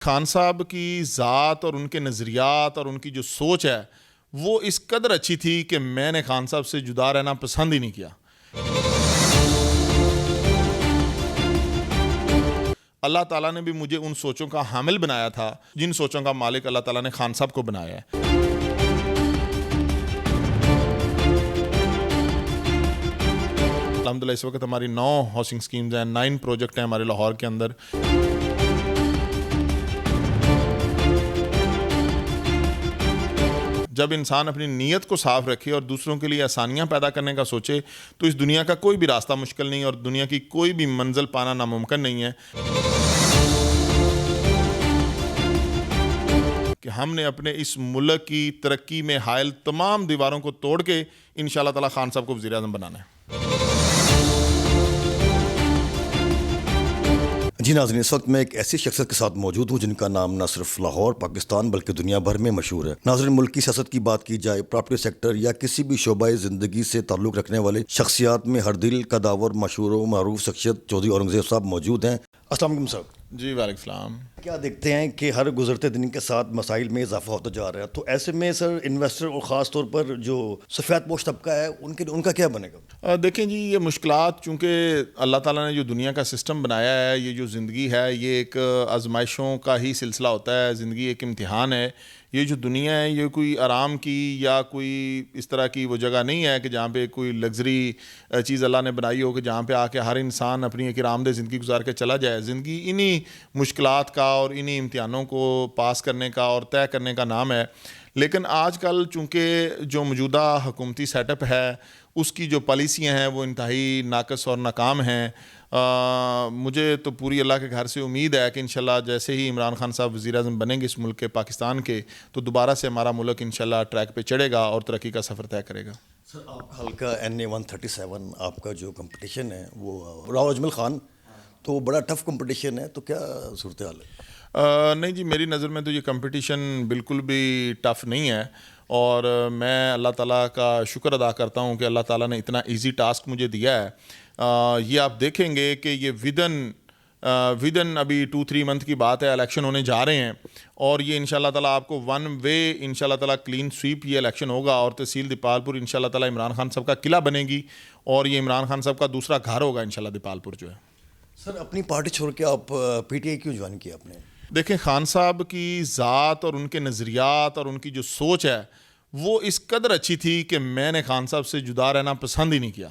خان صاحب کی ذات اور ان کے نظریات اور ان کی جو سوچ ہے وہ اس قدر اچھی تھی کہ میں نے خان صاحب سے جدا رہنا پسند ہی نہیں کیا۔ اللہ تعالیٰ نے بھی مجھے ان سوچوں کا حامل بنایا تھا جن سوچوں کا مالک اللہ تعالیٰ نے خان صاحب کو بنایا ہے۔ الحمدللہ اس وقت ہماری 9 ہاؤسنگ سکیمز ہیں، 9 پروجیکٹ ہیں ہمارے لاہور کے اندر۔ جب انسان اپنی نیت کو صاف رکھے اور دوسروں کے لیے آسانیاں پیدا کرنے کا سوچے تو اس دنیا کا کوئی بھی راستہ مشکل نہیں اور دنیا کی کوئی بھی منزل پانا ناممکن نہیں ہے۔ کہ ہم نے اپنے اس ملک کی ترقی میں حائل تمام دیواروں کو توڑ کے انشاءاللہ تعالی خان صاحب کو وزیر اعظم بنانا ہے۔ جی ناظرین، اس وقت میں ایک ایسی شخصیت کے ساتھ موجود ہوں جن کا نام نہ صرف لاہور پاکستان بلکہ دنیا بھر میں مشہور ہے۔ ناظرین، ملک کی سیاست کی بات کی جائے، پراپرٹی سیکٹر یا کسی بھی شعبہ زندگی سے تعلق رکھنے والے شخصیات میں ہر دل کا داور مشہور و معروف شخصیت چودھری اورنگزیب صاحب موجود ہیں۔ السلام علیکم صاحب۔ جی وعلیکم السلام۔ کیا دیکھتے ہیں کہ ہر گزرتے دن کے ساتھ مسائل میں اضافہ ہوتا جا رہا ہے، تو ایسے میں سر انویسٹر اور خاص طور پر جو سفید پوش طبقہ ہے ان کا کیا بنے گا؟ دیکھیں جی، یہ مشکلات چونکہ اللہ تعالیٰ نے جو دنیا کا سسٹم بنایا ہے، یہ جو زندگی ہے یہ ایک آزمائشوں کا ہی سلسلہ ہوتا ہے۔ زندگی ایک امتحان ہے۔ یہ جو دنیا ہے یہ کوئی آرام کی یا کوئی اس طرح کی وہ جگہ نہیں ہے کہ جہاں پہ کوئی لگژری چیز اللہ نے بنائی ہو کہ جہاں پہ آ کے ہر انسان اپنی ایک آرام دہ زندگی گزار کے چلا جائے۔ زندگی انہی مشکلات کا اور انہی امتحانوں کو پاس کرنے کا اور طے کرنے کا نام ہے۔ لیکن آج کل چونکہ جو موجودہ حکومتی سیٹ اپ ہے اس کی جو پالیسیاں ہیں وہ انتہائی ناقص اور ناکام ہیں۔ مجھے تو پوری اللہ کے گھر سے امید ہے کہ انشاءاللہ جیسے ہی عمران خان صاحب وزیر اعظم بنیں گے اس ملک کے، پاکستان کے، تو دوبارہ سے ہمارا ملک انشاءاللہ ٹریک پہ چڑھے گا اور ترقی کا سفر طے کرے گا۔ سر، آپ کا حلقہ NA-137 آپ کا جو کمپٹیشن ہے وہ راؤ اجمل خان، تو بڑا ٹف کمپٹیشن ہے، تو کیا صورتحال ہے؟ نہیں جی، میری نظر میں تو یہ کمپٹیشن بالکل بھی ٹف نہیں ہے، اور میں اللہ تعالیٰ کا شکر ادا کرتا ہوں کہ اللہ تعالیٰ نے اتنا ایزی ٹاسک مجھے دیا ہے۔ یہ آپ دیکھیں گے کہ یہ ودن ابھی 2-3 منتھ کی بات ہے، الیکشن ہونے جا رہے ہیں، اور یہ انشاءاللہ تعالیٰ آپ کو ون وے انشاءاللہ تعالیٰ کلین سویپ یہ الیکشن ہوگا، اور تحصیل دیپال پور انشاءاللہ تعالیٰ عمران خان صاحب کا قلعہ بنے گی، اور یہ عمران خان صاحب کا دوسرا گھر ہوگا انشاءاللہ دیپال پور جو ہے۔ سر، اپنی پارٹی چھوڑ کے آپ PTI کیوں جوائن کیا آپ نے؟ دیکھیں، خان صاحب کی ذات اور ان کے نظریات اور ان کی جو سوچ ہے وہ اس قدر اچھی تھی کہ میں نے خان صاحب سے جدا رہنا پسند ہی نہیں کیا۔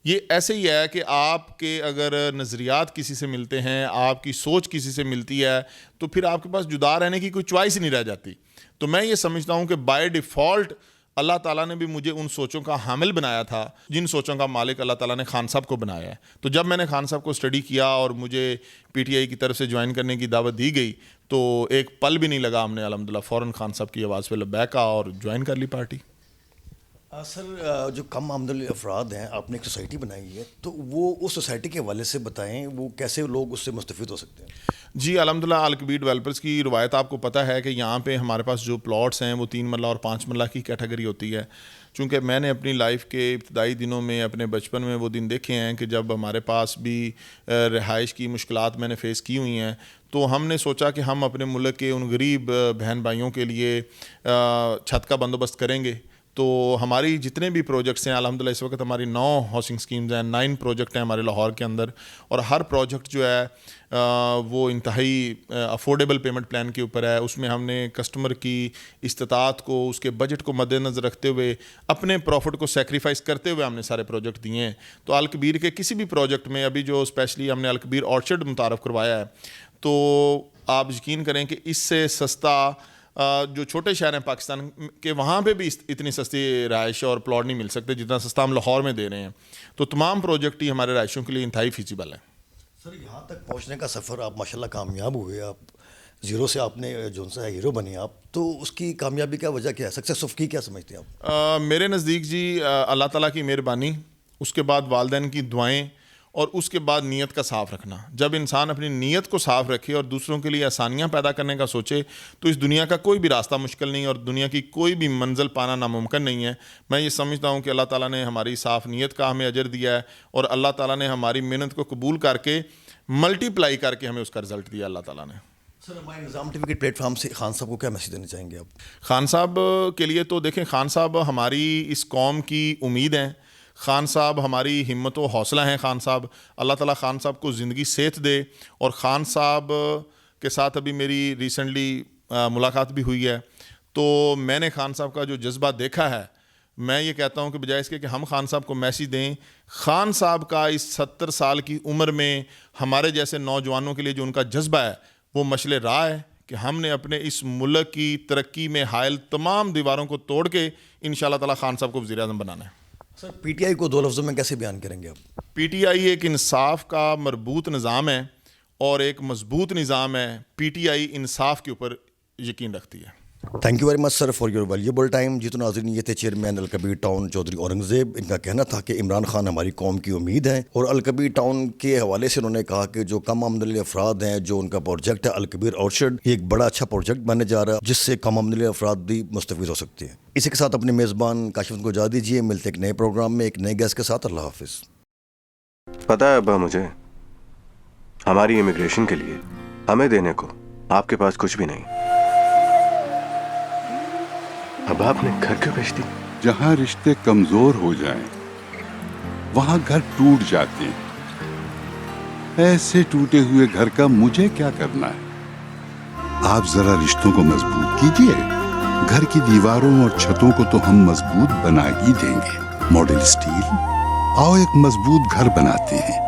یہ ایسے ہی ہے کہ آپ کے اگر نظریات کسی سے ملتے ہیں، آپ کی سوچ کسی سے ملتی ہے، تو پھر آپ کے پاس جدا رہنے کی کوئی چوائس ہی نہیں رہ جاتی۔ تو میں یہ سمجھتا ہوں کہ بائی ڈیفالٹ اللہ تعالیٰ نے بھی مجھے ان سوچوں کا حامل بنایا تھا جن سوچوں کا مالک اللہ تعالیٰ نے خان صاحب کو بنایا ہے۔ تو جب میں نے خان صاحب کو اسٹڈی کیا اور مجھے PTI کی طرف سے جوائن کرنے کی دعوت دی گئی تو ایک پل بھی نہیں لگا، ہم نے الحمدللہ فوراً خان صاحب کی آواز پہ لبیک کہا اور جوائن کر لی پارٹی۔ سر، جو کم آمدنی افراد ہیں، آپ نے ایک سوسائٹی بنائی ہے، تو وہ اس سوسائٹی کے حوالے سے بتائیں، وہ کیسے لوگ اس سے مستفید ہو سکتے ہیں؟ جی الحمدللہ، الکبیر ڈیولپرز کی روایت آپ کو پتہ ہے کہ یہاں پہ ہمارے پاس جو پلاٹس ہیں وہ 3 مرلہ اور 5 مرلہ کی کیٹیگری ہوتی ہے۔ چونکہ میں نے اپنی لائف کے ابتدائی دنوں میں، اپنے بچپن میں وہ دن دیکھے ہیں کہ جب ہمارے پاس بھی رہائش کی مشکلات میں نے فیس کی ہوئی ہیں، تو ہم نے سوچا کہ ہم اپنے ملک کے ان غریب بہن بھائیوں کے لیے چھت کا بندوبست کریں گے۔ تو ہماری جتنے بھی پروجیکٹس ہیں، الحمدللہ اس وقت ہماری 9 ہاؤسنگ سکیمز ہیں، 9 پروجیکٹ ہیں ہمارے لاہور کے اندر، اور ہر پروجیکٹ جو ہے وہ انتہائی افورڈیبل پیمنٹ پلان کے اوپر ہے۔ اس میں ہم نے کسٹمر کی استطاعت کو، اس کے بجٹ کو مد نظر رکھتے ہوئے، اپنے پروفٹ کو سیکریفائز کرتے ہوئے ہم نے سارے پروجیکٹ دیے ہیں۔ تو الکبیر کے کسی بھی پروجیکٹ میں، ابھی جو اسپیشلی ہم نے الکبیر آرچرڈ متعارف کروایا ہے، تو آپ یقین کریں کہ اس سے سستا جو چھوٹے شہر ہیں پاکستان کے، وہاں پہ بھی اتنی سستی رہائش اور پلاٹ نہیں مل سکتے جتنا سستا ہم لاہور میں دے رہے ہیں۔ تو تمام پروجیکٹ ہی ہمارے رہائشوں کے لیے انتہائی فیزیبل ہے۔ سر، یہاں تک پہنچنے کا سفر آپ ماشاءاللہ کامیاب ہوئے، آپ زیرو سے آپ نے جو سا ہیرو بنے آپ، تو اس کی کامیابی کا وجہ کیا ہے؟ سکسیس آف کی کیا سمجھتے ہیں آپ؟ میرے نزدیک جی اللہ تعالیٰ کی مہربانی، اس کے بعد والدین کی دعائیں، اور اس کے بعد نیت کا صاف رکھنا۔ جب انسان اپنی نیت کو صاف رکھے اور دوسروں کے لیے آسانیاں پیدا کرنے کا سوچے تو اس دنیا کا کوئی بھی راستہ مشکل نہیں اور دنیا کی کوئی بھی منزل پانا ناممکن نہیں ہے۔ میں یہ سمجھتا ہوں کہ اللہ تعالیٰ نے ہماری صاف نیت کا ہمیں اجر دیا ہے، اور اللہ تعالیٰ نے ہماری محنت کو قبول کر کے ملٹی پلائی کر کے ہمیں اس کا رزلٹ دیا اللہ تعالیٰ نے۔ سر ہمارے نظام ٹی وی کے پلیٹ فارم سے خان صاحب کو کیا میسج دینا چاہیں گے آپ؟ خان صاحب کے لیے تو دیکھیں، خان صاحب ہماری اس قوم کی امید ہیں، خان صاحب ہماری ہمت و حوصلہ ہیں. خان صاحب، اللہ تعالیٰ خان صاحب کو زندگی صحت دے. اور خان صاحب کے ساتھ ابھی میری ریسنٹلی ملاقات بھی ہوئی ہے، تو میں نے خان صاحب کا جو جذبہ دیکھا ہے، میں یہ کہتا ہوں کہ بجائے اس کے کہ ہم خان صاحب کو میسج دیں، خان صاحب کا اس 70 سال کی عمر میں ہمارے جیسے نوجوانوں کے لیے جو ان کا جذبہ ہے وہ مشعل راہ ہے کہ ہم نے اپنے اس ملک کی ترقی میں حائل تمام دیواروں کو توڑ کے انشاءاللہ تعالیٰ خان صاحب کو وزیر اعظم بنانا ہے. سر پی ٹی آئی کو 2 لفظوں میں کیسے بیان کریں گے آپ؟ پی ٹی آئی ایک انصاف کا مربوط نظام ہے اور ایک مضبوط نظام ہے. پی ٹی آئی انصاف کے اوپر یقین رکھتی ہے. Thank you very much sir for your valuable time. جی تو ناظرین، یہ تھے چیئرمین الکبیر ٹاؤن چودھری اورنگزیب. ان کا کہنا تھا کہ عمران خان ہماری قوم کی امید ہیں، اور الکبیر ٹاؤن کے حوالے سے انہوں نے کہا کہ جو کم آمدنی افراد ہیں، جو ان کا پروجیکٹ ہے الکبیر اورچرڈ، یہ ایک بڑا اچھا پروجیکٹ بننے جا رہا ہے جس سے کم آمدنی افراد بھی مستفید ہو سکتے ہیں. اسی کے ساتھ اپنے میزبان کاشف کو اجازت دیجیے. ملتے ایک نئے پروگرام میں ایک نئے گیسٹ کے ساتھ. اللہ حافظ. پتہ ہے ابا، مجھے ہماری امیگریشن کے لیے ہمیں دینے کو آپ کے پاس کچھ بھی نہیں. اب آپ نے گھر کیوں بیچ دی؟ جہاں رشتے کمزور ہو جائیں وہاں گھر ٹوٹ جاتے ہیں. ایسے ٹوٹے ہوئے گھر کا مجھے کیا کرنا ہے؟ آپ ذرا رشتوں کو مضبوط کیجئے. گھر کی دیواروں اور چھتوں کو تو ہم مضبوط بنا ہی دیں گے. ماڈل اسٹیل، آؤ ایک مضبوط گھر بناتے ہیں.